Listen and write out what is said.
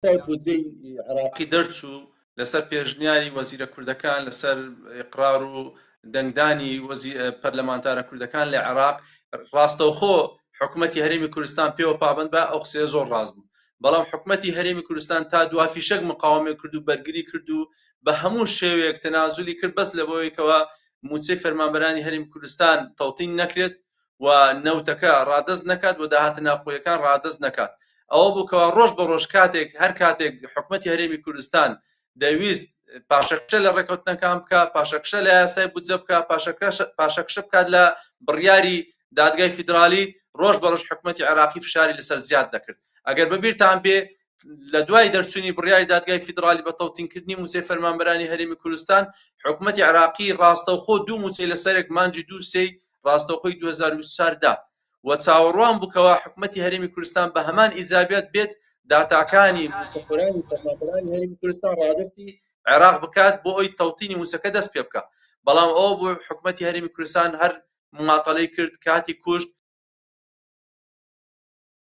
بودجەی عراقی دەرچوو لەسەر پێشنیاری وەزیرە کوردەکان لەسەر ئقرار و دەنگدانی پەرلەمانتارە کوردەکان لە عێراق ڕاستەوخۆ حکوومەتی هەرێمی کوردستان پێوە پابند بە ئەو قسەیە زۆر ڕاست بوو بەڵام حکوومەتی هەرێمی کوردستان تا دوافیشەک مقاومە کرد و بەرگری کرد و بە هەموو شێوەیەک تەنازولی کرد بەس لەبەوەیەکەوە موچەی فەرمانبەرانی هەرێمی کوردستان تەوتین نەکرێت و نەوتەکە ڕادەست نەکات و داهاتە ناوخۆیەکان ڕادەست نەکات ئەوە بووکەوە ڕۆژ بە ڕۆژ کاتێک هەر کاتێک حکوومەتی هەرێمی کوردستان دەویست پاشەکشە لە ڕێکەوتنەکان بکە پاشەکشە لە یاسای بودجە بکە پاشەکشە بکات لە بڕیاری دادگای فیدرالی ڕۆژ بە ڕۆژ حکوومەتی عێراقی فشاری لەسەر زیاد دەکرد ئەگەر بەبیرتان بێ لە دوای دەرچوونی بڕیاری دادگای فیدرالی بە تەوتینکردنی موچەی فەرمانبەرانی هەرێمی کوردستان حکوومەتی عێراقی ڕاستەوخۆ دوو موچەی لەسەرێک مانجی دوو سێی ڕاستەوخۆی 2024 دا و چاوەڕوان بووکەوە حکوومەتی هەرێمی کوردستان بە هەمان ئیجابیات بێت داتاکانی موچەخۆرانی فەرمانبەرانی هەرێمی کوردستان ڕادەستی عێراق بکات بۆ ئەوی تەوتینی موچەکە دەست پێ بکات بەڵام ئەوە بوو حکوومەتی هەرێمی کوردستان هەر مماتەڵەی کرد کاتی کوشت